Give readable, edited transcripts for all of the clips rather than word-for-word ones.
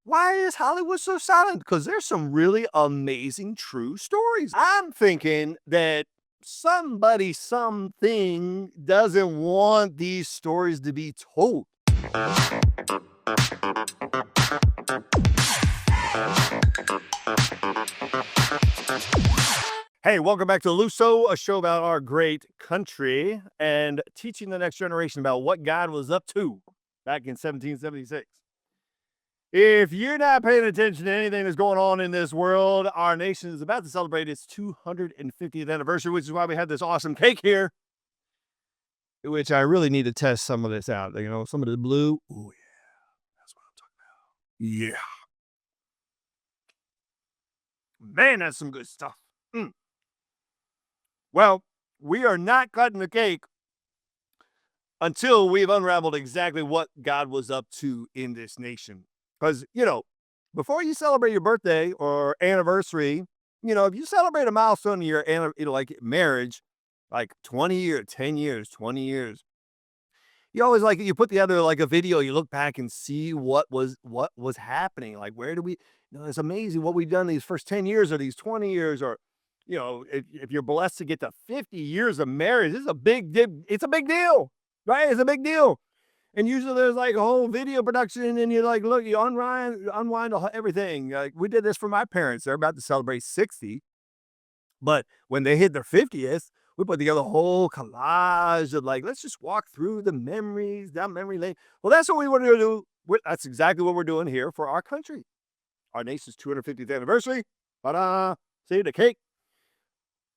Why is Hollywood so silent? Because there's some really amazing true stories. I'm thinking that somebody, something doesn't want these stories to be told. Hey, welcome back to LUSO, a show about our great country and teaching the next generation about what God was up to back in 1776. If you're not paying attention to anything that's going on in this world, our nation is about to celebrate its 250th anniversary, which is why we have this awesome cake here, which I really need to test some of this out. You know, some of the blue. Oh, yeah, that's what I'm talking about. Yeah, man, that's some good stuff. Mm. Well, we are not cutting the cake until we've unraveled exactly what God was up to in this nation. Because, before you celebrate your birthday or anniversary, if you celebrate a milestone in your, like marriage, like 20 years, 10 years, 20 years, you always you put together like a video, you look back and see what was happening. Like, where do we, it's amazing what we've done these first 10 years or these 20 years, or, if you're blessed to get to 50 years of marriage, it's a big deal, right? It's a big deal. And usually there's like a whole video production, and you look, you unwind everything. Like, we did this for my parents. They're about to celebrate 60, but when they hit their 50th, we put together a whole collage of let's just walk through the memories down memory lane. Well, that's what we want to do. That's exactly what we're doing here for our country, our nation's 250th anniversary. Ta-da! See the cake.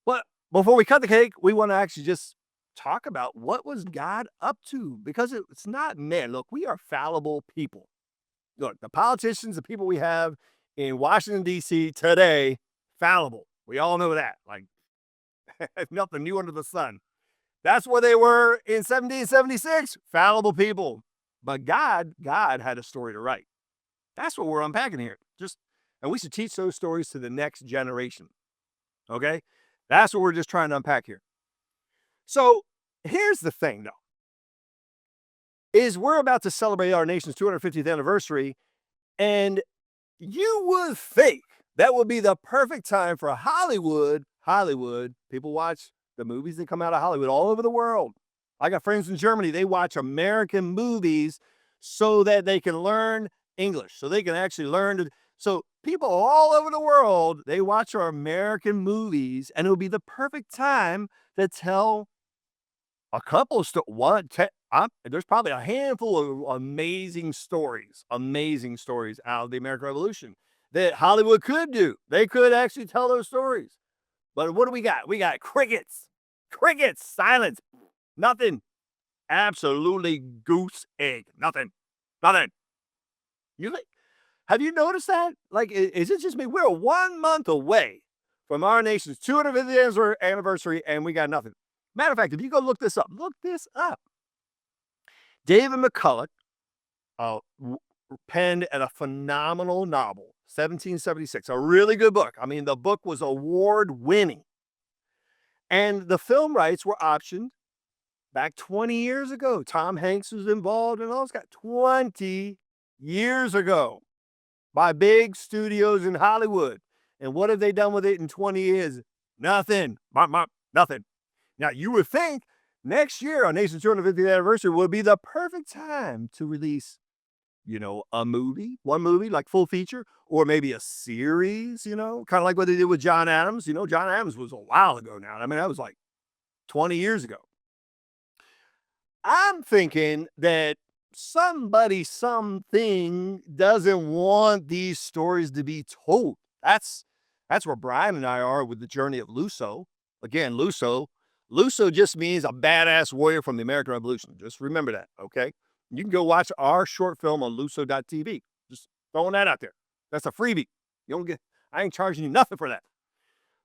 But before we cut the cake, we want to actually just talk about what was God up to, because it's not man. Look, we are fallible people. Look, the politicians, the people we have in Washington, D.C. today, fallible. We all know that. Like, nothing new under the sun. That's what they were in 1776, fallible people. But God had a story to write. That's what we're unpacking here. And we should teach those stories to the next generation. Okay? That's what we're just trying to unpack here. So here's the thing, though, is we're about to celebrate our nation's 250th anniversary, and you would think that would be the perfect time for Hollywood. People watch the movies that come out of Hollywood all over the world. I got friends in Germany. They watch American movies so that they can learn English, so they can actually learn. So people all over the world, they watch our American movies, and it would be the perfect time to tell a couple of there's probably a handful of amazing stories out of the American Revolution that Hollywood could do. They could actually tell those stories. But what do we got? We got crickets, silence, nothing, absolutely goose egg, nothing. You have you noticed that? Like, is it just me? We're 1 month away from our nation's 250th anniversary, and we got nothing. Matter of fact, if you go look this up. David McCulloch penned a phenomenal novel, 1776, a really good book. I mean, the book was award-winning. And the film rights were optioned back 20 years ago. Tom Hanks was involved and all this, got 20 years ago by big studios in Hollywood. And what have they done with it in 20 years? Nothing. Nothing. Now, you would think next year, our nation's 250th anniversary, would be the perfect time to release, one movie, like full feature, or maybe a series, kind of like what they did with John Adams. John Adams was a while ago now. I mean, that was like 20 years ago. I'm thinking that somebody, something doesn't want these stories to be told. That's where Brian and I are with the journey of LUSO. Again, LUSO just means a badass warrior from the American Revolution. Just remember that, okay? You can go watch our short film on LUSO.tv. Just throwing that out there. That's a freebie. I ain't charging you nothing for that.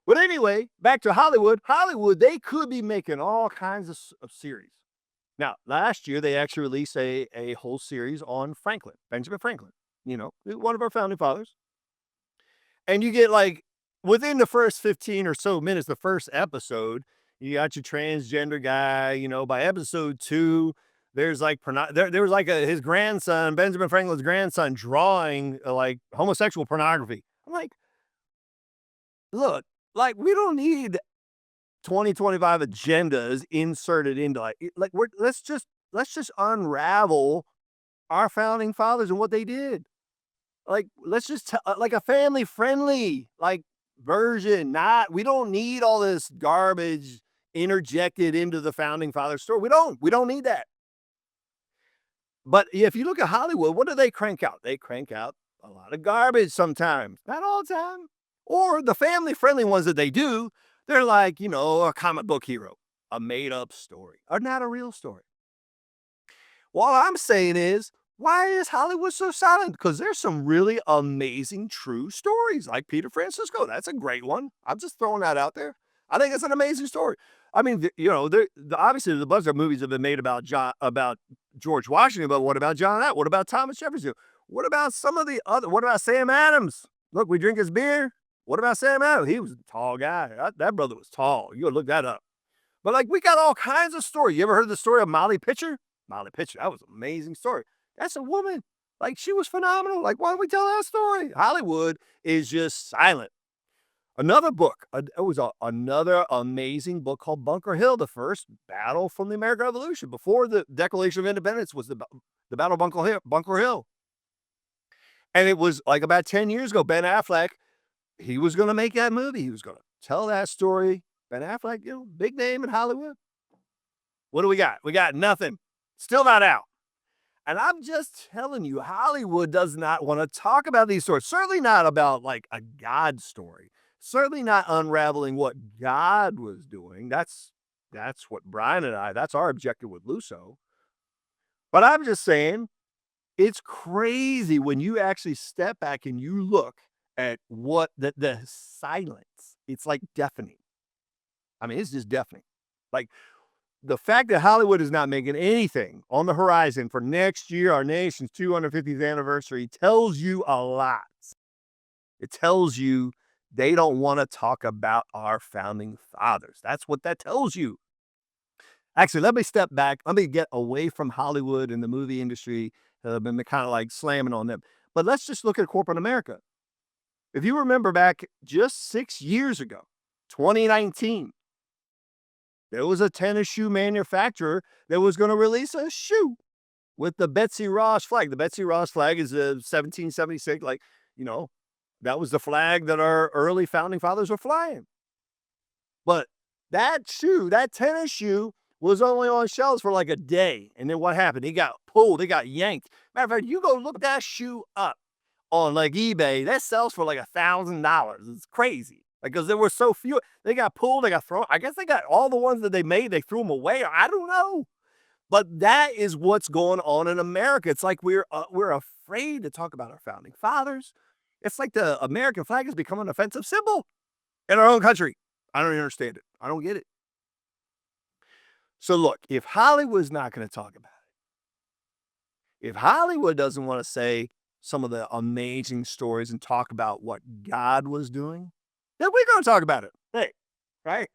But anyway, back to Hollywood. Hollywood, they could be making all kinds of series. Now, last year, they actually released a whole series on Benjamin Franklin, one of our founding fathers. And you get within the first 15 or so minutes, the first episode, you got your transgender guy, by episode 2, there's like there was like his grandson, Benjamin Franklin's grandson, drawing like homosexual pornography. I'm like, look, like we don't need 2025 agendas inserted into like let's just unravel our founding fathers and what they did. Like let's just like a family friendly like version. Not we don't need all this garbage interjected into the founding fathers story. We don't need that. But if you look at Hollywood, what do they crank out? They crank out a lot of garbage sometimes, not all the time. Or the family friendly ones that they do, they're like, a comic book hero, a made up story, or not a real story. All I'm saying is, why is Hollywood so silent? Because there's some really amazing true stories, like Peter Francisco. That's a great one. I'm just throwing that out there. I think it's an amazing story. I mean, obviously the bunch of movies have been made about George Washington, but what about John Adams? What about Thomas Jefferson? What about some of the other? What about Sam Adams? Look, we drink his beer. What about Sam Adams? He was a tall guy. That brother was tall. You gotta look that up. But like, we got all kinds of stories. You ever heard the story of Molly Pitcher? Molly Pitcher, that was an amazing story. That's a woman. Like, she was phenomenal. Like, why don't we tell that story? Hollywood is just silent. Another book, another amazing book called Bunker Hill, the first battle from the American Revolution. Before the Declaration of Independence was the Battle of Bunker Hill. And it was like about 10 years ago, Ben Affleck, he was going to make that movie. He was going to tell that story. Ben Affleck, big name in Hollywood. What do we got? We got nothing. Still not out. And I'm just telling you, Hollywood does not want to talk about these stories. Certainly not about like a God story. Certainly not unraveling what God was doing. That's what Brian and that's our objective with LUSO. But I'm just saying, it's crazy when you actually step back and you look at what the silence. It's like deafening. I mean, it's just deafening. Like, the fact that Hollywood is not making anything on the horizon for next year, our nation's 250th anniversary, tells you a lot. It tells you they don't want to talk about our founding fathers. That's what that tells you. Actually, let me step back. Let me get away from Hollywood and the movie industry. I've been kind of like slamming on them. But let's just look at corporate America. If you remember back just 6 years ago, 2019, there was a tennis shoe manufacturer that was going to release a shoe with the Betsy Ross flag. The Betsy Ross flag is a 1776, that was the flag that our early founding fathers were flying. But that tennis shoe was only on shelves for like a day. And then what happened? It got pulled, it got yanked. Matter of fact, you go look that shoe up on like eBay, that sells for like $1,000. It's crazy. Because there were so few, they got pulled, they got thrown. I guess they got all the ones that they made, they threw them away. I don't know. But that is what's going on in America. It's like we're afraid to talk about our founding fathers. It's like the American flag has become an offensive symbol in our own country. I don't understand it. I don't get it. So look, if Hollywood's not going to talk about it, if Hollywood doesn't want to say some of the amazing stories and talk about what God was doing, then we're going to talk about it. Hey, right?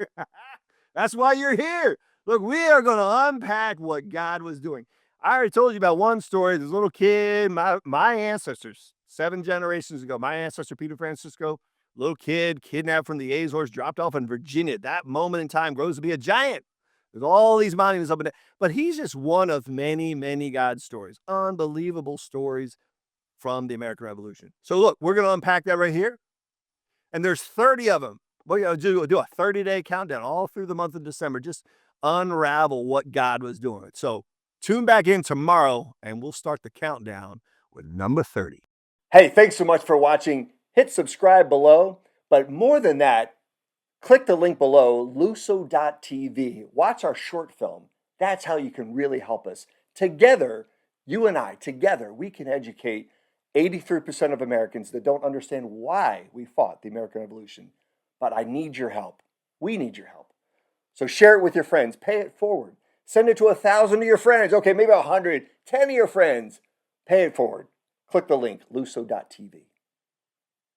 That's why you're here. Look, we are going to unpack what God was doing. I already told you about one story. This little kid, my ancestors, 7 generations ago, my ancestor, Peter Francisco, little kid, kidnapped from the Azores, dropped off in Virginia. That moment in time grows to be a giant. There's all these monuments up in there. But he's just one of many, many God stories. Unbelievable stories from the American Revolution. So look, we're going to unpack that right here. And there's 30 of them. We're going to do a 30-day countdown all through the month of December. Just unravel what God was doing. So tune back in tomorrow, and we'll start the countdown with number 30. Hey, thanks so much for watching. Hit subscribe below. But more than that, click the link below, LUSO.tv. Watch our short film. That's how you can really help us. Together, you and I, together, we can educate 83% of Americans that don't understand why we fought the American Revolution. But I need your help. We need your help. So share it with your friends. Pay it forward. Send it to 1,000 of your friends. Okay, maybe 100, 10 of your friends. Pay it forward. Click the link, LUSO.tv.